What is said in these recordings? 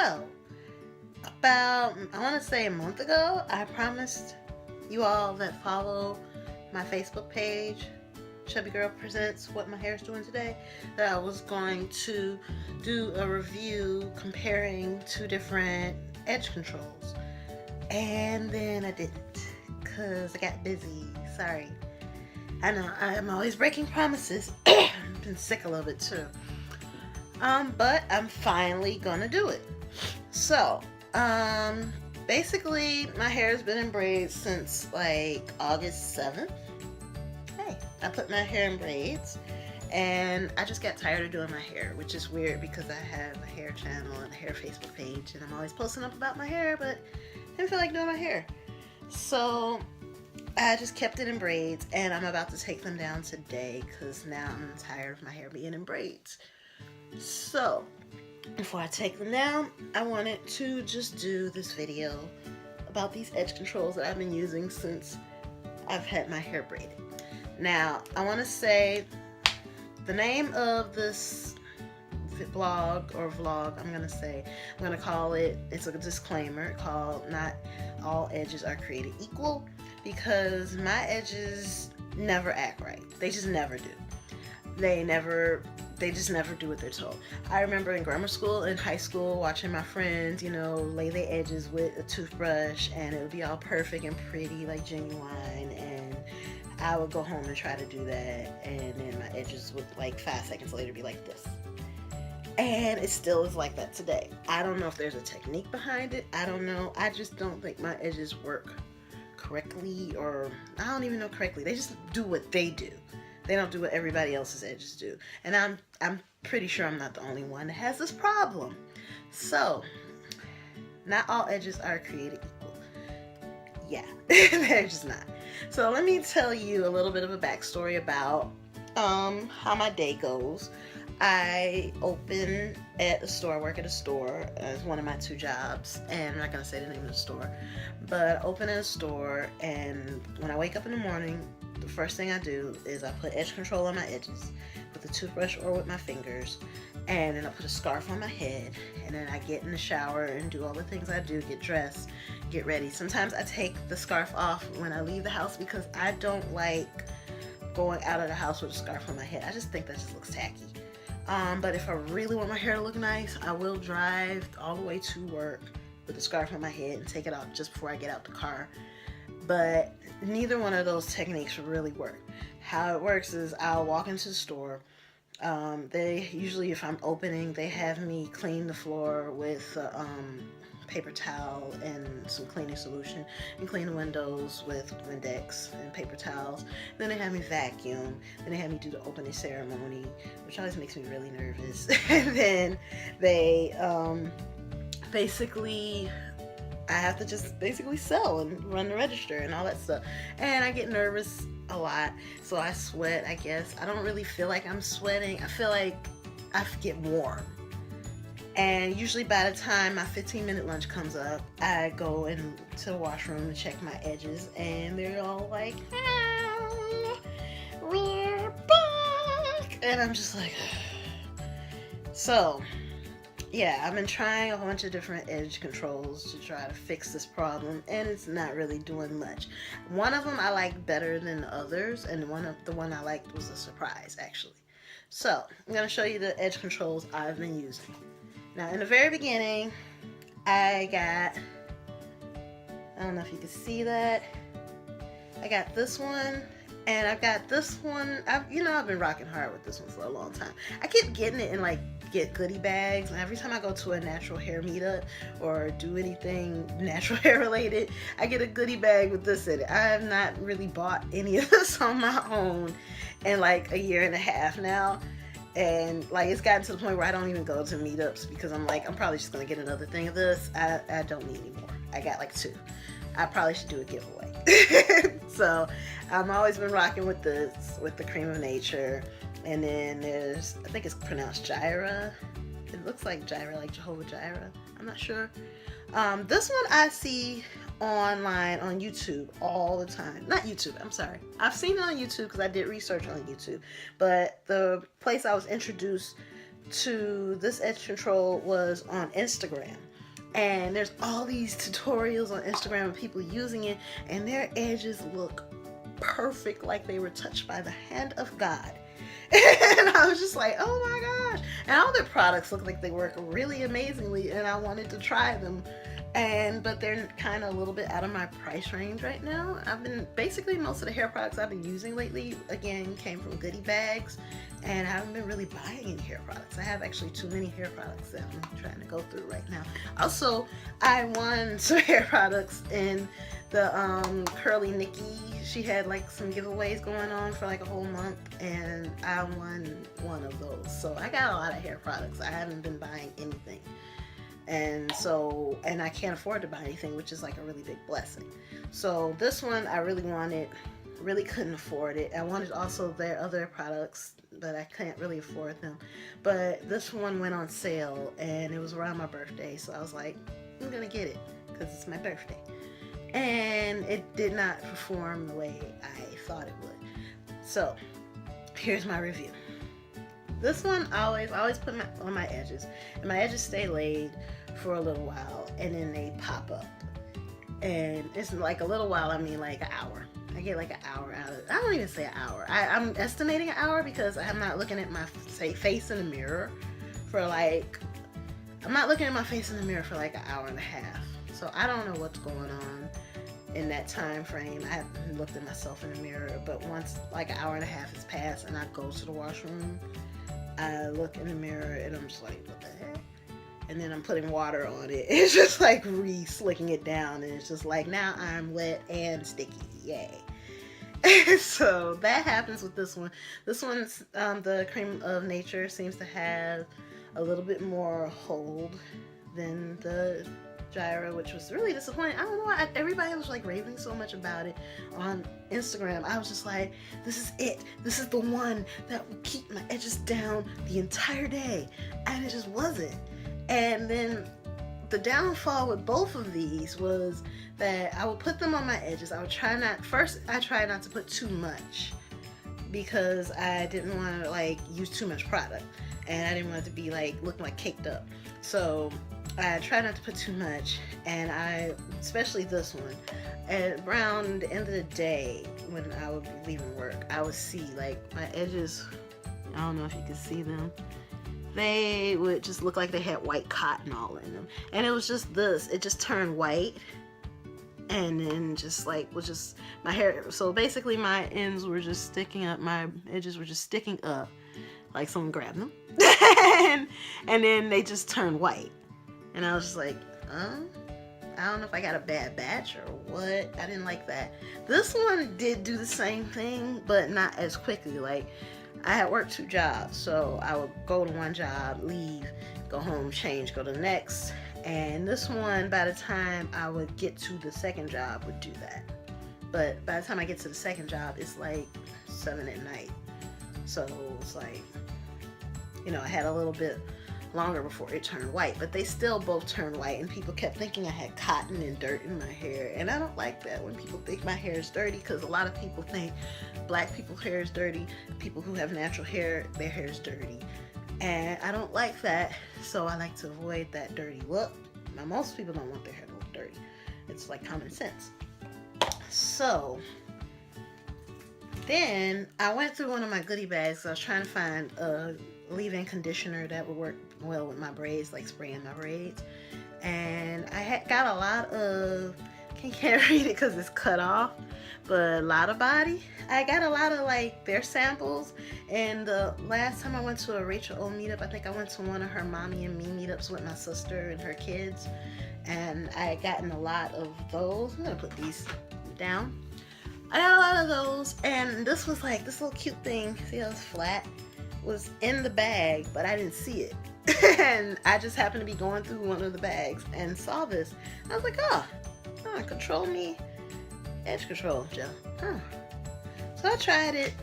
So, about, I want to say a month ago, I promised you all that follow my Facebook page, Chubby Girl Presents What My Hair is Doing Today, that I was going to do a review comparing two different edge controls. And then I didn't, because I got busy. Sorry. I know, I'm always breaking promises. I've been sick a little bit too. But I'm finally gonna do it. So, basically, my hair has been in braids since like August 7th. Hey, I put my hair in braids, and I just got tired of doing my hair, which is weird because I have a hair channel and a hair Facebook page, and I'm always posting up about my hair, but I didn't feel like doing my hair. So, I just kept it in braids, and I'm about to take them down today because now I'm tired of my hair being in braids. So, before I take them down, I wanted to just do this video about these edge controls that I've been using since I've had my hair braided. Now, I want to say the name of this blog or vlog, I'm going to call it, it's a disclaimer called Not All Edges Are Created Equal, because my edges never act right. They just never do. They just never do what they're told. I remember in grammar school and high school watching my friends, lay their edges with a toothbrush, and it would be all perfect and pretty, like genuine, and I would go home and try to do that, and then my edges would, like 5 seconds later, be like this. And it still is like that today. I don't know if there's a technique behind it. I don't know. I just don't think my edges work correctly, or I don't even know correctly. They just do what they do. They don't do what everybody else's edges do. And I'm pretty sure I'm not the only one that has this problem. So, not all edges are created equal. Yeah, they're just not. So let me tell you a little bit of a backstory about how my day goes. I open at a store, work at a store as one of my 2 jobs, and I'm not going to say the name of the store, but I open at a store, and when I wake up in the morning, the first thing I do is I put edge control on my edges with a toothbrush or with my fingers, and then I put a scarf on my head, and then I get in the shower and do all the things I do, get dressed, get ready. Sometimes I take the scarf off when I leave the house because I don't like going out of the house with a scarf on my head. I just think that just looks tacky. But if I really want my hair to look nice, I will drive all the way to work with the scarf on my head and take it off just before I get out the car. But neither one of those techniques really work. How it works is I'll walk into the store. They usually, if I'm opening, they have me clean the floor with paper towel and some cleaning solution, and clean the windows with Windex and paper towels. Then they have me vacuum. Then they have me do the opening ceremony, which always makes me really nervous. And then they basically, I have to just basically sell and run the register and all that stuff. And I get nervous a lot, so I sweat, I guess. I don't really feel like I'm sweating. I feel like I get warm. And usually by the time my 15-minute lunch comes up, I go into the washroom to check my edges, and they're all like, "Ah, we're back!" And I'm just like, so, yeah, I've been trying a bunch of different edge controls to try to fix this problem, and it's not really doing much. One of them I like better than the others, and the one I liked was a surprise, actually. So, I'm going to show you the edge controls I've been using. Now, in the very beginning, I don't know if you can see that, I got this one, and I've got this one. I've been rocking hard with this one for a long time. I keep getting it in get goodie bags, and every time I go to a natural hair meetup or do anything natural hair related, I get a goodie bag with this in it. I have not really bought any of this on my own in like a year and a half now. And it's gotten to the point where I don't even go to meetups because I'm probably just gonna get another thing of this. I don't need any more. I got like 2. I probably should do a giveaway. So I've always been rocking with this, with the Cream of Nature. And then there's, I think it's pronounced Jireh. It looks like Jireh, like Jehovah Jireh. I'm not sure. This one I see online on YouTube all the time. Not YouTube, I'm sorry. I've seen it on YouTube because I did research on YouTube. But the place I was introduced to this edge control was on Instagram. And there's all these tutorials on Instagram of people using it, and their edges look perfect, like they were touched by the hand of God. And I was just like, oh my gosh. And all their products look like they work really amazingly, and I wanted to try them. But they're kind of a little bit out of my price range right now. I've been basically, most of the hair products I've been using lately, again, came from goodie bags, and I haven't been really buying any hair products. I have actually too many hair products that I'm trying to go through right now. Also, I won some hair products in the Curly Nikki. She had like some giveaways going on for like a whole month, and I won one of those. So I got a lot of hair products. I haven't been buying anything. And I can't afford to buy anything, which is like a really big blessing. So this one I really wanted, really couldn't afford it. I wanted also their other products, but I can't really afford them. But this one went on sale, and it was around my birthday, so I was like, I'm gonna get it because it's my birthday. And it did not perform the way I thought it would. So here's my review. This one I always put on my edges, and my edges stay laid for a little while, and then they pop up. And it's like a little while, I mean like an hour. I get like an hour out of it. I don't even say an hour. I'm estimating an hour because I'm not looking at my face in the mirror for like, I'm not looking at my face in the mirror for like an hour and a half. So I don't know what's going on in that time frame. I haven't looked at myself in the mirror, but once like an hour and a half has passed and I go to the washroom, I look in the mirror and I'm just like, what the heck? And then I'm putting water on it. It's just like re-slicking it down, and it's just like, now I'm wet and sticky. Yay. So that happens with this one. This one's, the Cream of Nature seems to have a little bit more hold than the Gyra, which was really disappointing. I don't know, everybody was like raving so much about it on Instagram. I was just like, this is it. This is the one that will keep my edges down the entire day. And it just wasn't. And then the downfall with both of these was that I would put them on my edges. I tried not to put too much because I didn't want to like use too much product, and I didn't want it to be like looking like caked up. So I try not to put too much, and especially this one, at around the end of the day when I would be leaving work, I would see like my edges, I don't know if you can see them, they would just look like they had white cotton all in them. And it was just this, it just turned white, and then just like was just my hair. So basically my ends were just sticking up, my edges were just sticking up like someone grabbed them. and then they just turned white. And I was just like, I don't know if I got a bad batch or what. I didn't like that. This one did do the same thing, but not as quickly. Like, I had worked 2 jobs, so I would go to one job, leave, go home, change, go to the next. And this one, by the time I would get to the second job, would do that. But by the time I get to the second job, it's like 7 at night. So it's like, you know, I had a little bit longer before it turned white, but they still both turned white, and people kept thinking I had cotton and dirt in my hair, and I don't like that when people think my hair is dirty, because a lot of people think black people's hair is dirty, people who have natural hair, their hair is dirty, and I don't like that. So I like to avoid that dirty look. Now, most people don't want their hair to look dirty. It's like common sense. So then I went through one of my goodie bags. I was trying to find a leave-in conditioner that would work well with my braids, like spraying my braids. And I had got a lot of, can't read it because it's cut off, but a lot of body. I got a lot of like their samples. And the last time I went to a Rachel O meetup, I think I went to one of her mommy and me meetups with my sister and her kids, and I had gotten a lot of those. I'm gonna put these down. I got a lot of those, and this was like this little cute thing. See how it's flat? Was in the bag, but I didn't see it. And I just happened to be going through one of the bags and saw this. I was like, Control Me Edge Control Gel. So I tried it,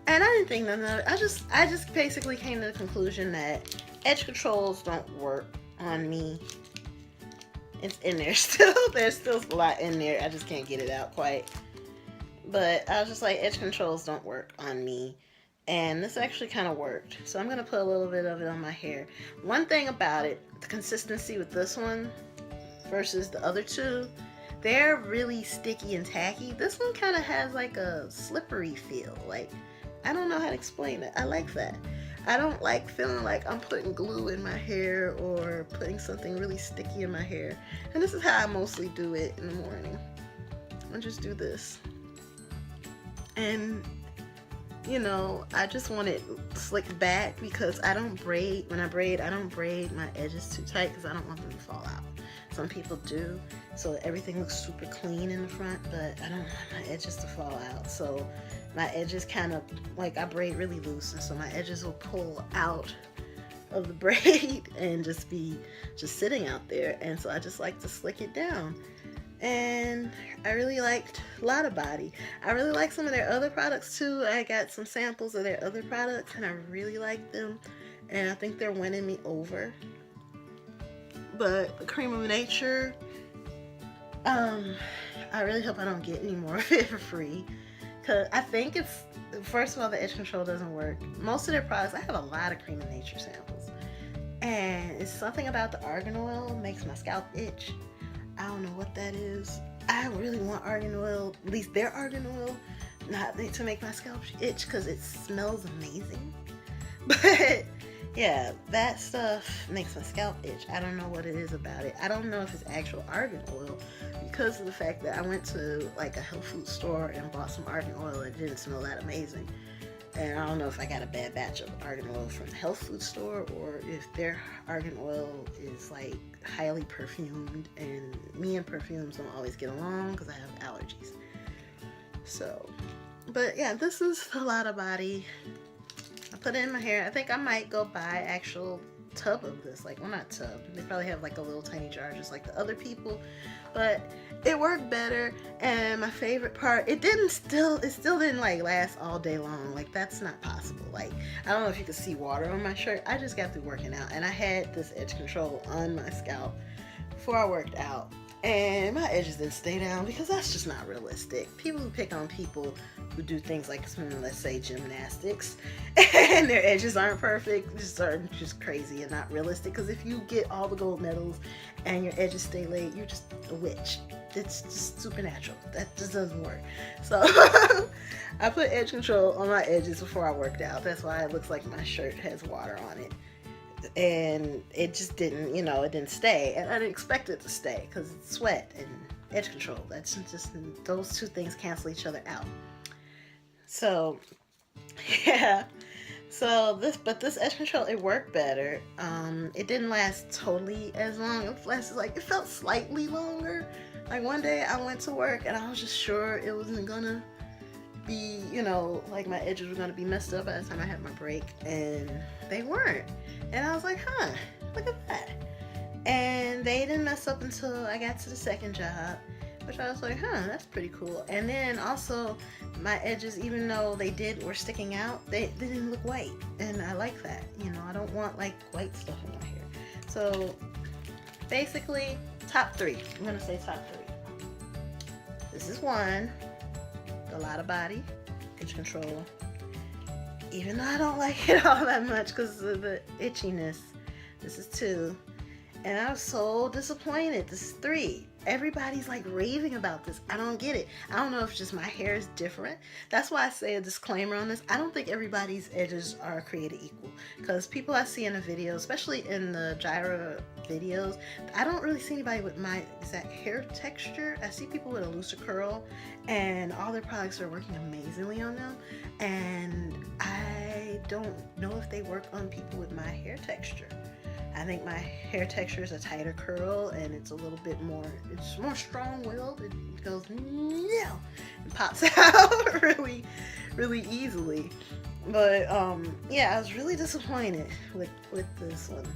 and I didn't think nothing of it. I just basically came to the conclusion that edge controls don't work on me. It's in there still. There's still a lot in there. I just can't get it out quite. But I was just like, edge controls don't work on me. And this actually kind of worked. So I'm going to put a little bit of it on my hair. One thing about it, the consistency with this one, versus the other two, they're really sticky and tacky. This one kind of has like a slippery feel. Like, I don't know how to explain it. I like that. I don't like feeling like I'm putting glue in my hair or putting something really sticky in my hair. And this is how I mostly do it in the morning. I just do this. And, you know, I just want it slicked back because I don't braid. When I braid, I don't braid my edges too tight because I don't want them to fall out. Some people do, so everything looks super clean in the front, but I don't want my edges to fall out. So my edges kind of, like, I braid really loose, and so my edges will pull out of the braid and just be sitting out there. And so I just like to slick it down. And I really liked Lotta Body. I really like some of their other products too. I got some samples of their other products and I really like them, and I think they're winning me over. But the Cream of Nature, I really hope I don't get any more of it for free, because I think it's, first of all, the edge control doesn't work. Most of their products, I have a lot of Cream of Nature samples, and it's something about the argan oil makes my scalp itch. I don't know what that is. I really want argan oil, at least their argan oil, not to make my scalp itch because it smells amazing. But yeah, that stuff makes my scalp itch. I don't know what it is about it. I don't know if it's actual argan oil because of the fact that I went to like a health food store and bought some argan oil and it didn't smell that amazing. And I don't know if I got a bad batch of argan oil from the health food store or if their argan oil is like highly perfumed, and me and perfumes don't always get along because I have allergies. So, but yeah, this is a Lotta Body. I put it in my hair. I think I might go buy actual tub of this. Like, well, not tub. They probably have like a little tiny jar just like the other people. But it worked better, and my favorite part, it still didn't like last all day long. Like, that's not possible. Like, I don't know if you can see water on my shirt. I just got through working out and I had this edge control on my scalp before I worked out, and my edges didn't stay down because that's just not realistic. People who pick on people who do things like, let's say, gymnastics, and their edges aren't perfect, are just crazy and not realistic. Because if you get all the gold medals and your edges stay laid, you're just a witch. It's just supernatural. That just doesn't work. So I put edge control on my edges before I worked out. That's why it looks like my shirt has water on it. And it just didn't, it didn't stay. And I didn't expect it to stay because it's sweat and edge control. That's just, those two things cancel each other out. So, yeah. So this edge control, it worked better. It didn't last totally as long. It felt slightly longer. Like, one day I went to work and I was just sure it wasn't gonna be, like my edges were gonna be messed up by the time I had my break, and they weren't. And I was like, look at that. And they didn't mess up until I got to the second job, which I was like, that's pretty cool. And then also my edges, even though were sticking out, they didn't look white. And I like that. I don't want like white stuff in my hair. So basically, top three. I'm gonna say top three. This is one, the Lotta Body edge control. Even though I don't like it all that much because of the itchiness. This is two. And I was so disappointed. This is three. Everybody's like raving about this. I don't get it. I don't know if it's just my hair is different. That's why I say a disclaimer on this. I don't think everybody's edges are created equal. Because people I see in the videos, especially in the gyra videos, I don't really see anybody with my exact hair texture. I see people with a looser curl, and all their products are working amazingly on them. And I don't know if they work on people with my hair texture. I think my hair texture is a tighter curl, and it's a little bit more, it's more strong-willed. It goes, no, and pops out really, really easily. But, yeah, I was really disappointed with this one.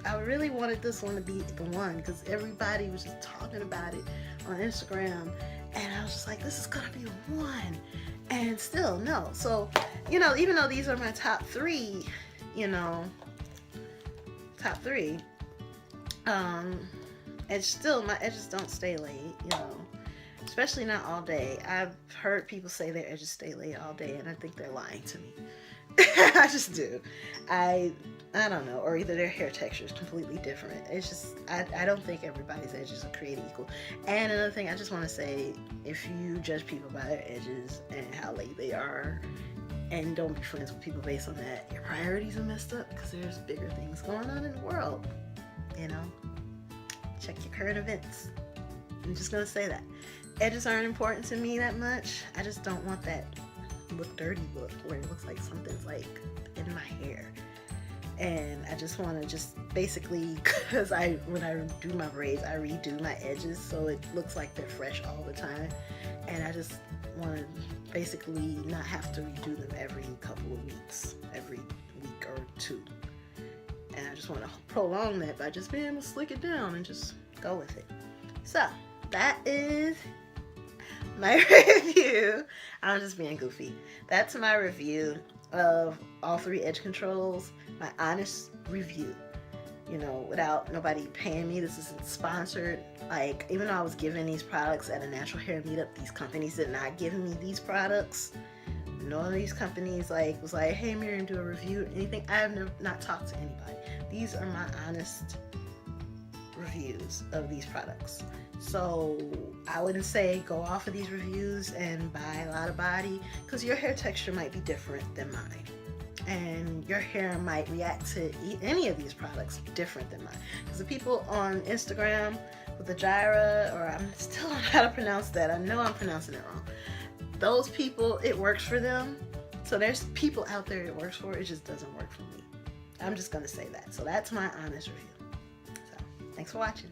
I really wanted this one to be the one, because everybody was just talking about it on Instagram, and I was just like, this is gonna be the one. And still, no. So, even though these are my top three, it's still, my edges don't stay laid, especially not all day. I've heard people say their edges stay laid all day, and I think they're lying to me. I just do. I don't know, or either their hair texture is completely different. It's just, I don't think everybody's edges are created equal. And another thing I just want to say, if you judge people by their edges and how late they are, and don't be friends with people based on that, your priorities are messed up, because there's bigger things going on in the world. You know, check your current events. I'm just gonna say that. Edges aren't important to me that much. I just don't want that look dirty look where it looks like something's like in my hair. And I just want to just basically, because when I do my braids, I redo my edges so it looks like they're fresh all the time. And I just want to basically not have to redo them every couple of weeks, every week or two. And I just want to prolong that by just being able to slick it down and just go with it. So that is my review. I'm just being goofy. That's my review of all 3 edge controls. My honest review, you know, without nobody paying me. This isn't sponsored. Like, even though I was given these products at a natural hair meetup, these companies did not give me these products. None of these companies was like, hey Miriam, do a review or anything. I have not talked to anybody. These are my honest reviews of these products. So I wouldn't say go off of these reviews and buy a lot of body, because your hair texture might be different than mine, and your hair might react to any of these products different than mine. Because the people on Instagram with the gyra, or I'm still don't know how to pronounce that, I know I'm pronouncing it wrong, those people, it works for them. So there's people out there it works for, it just doesn't work for me. I'm just gonna say that. So that's my honest review. So thanks for watching.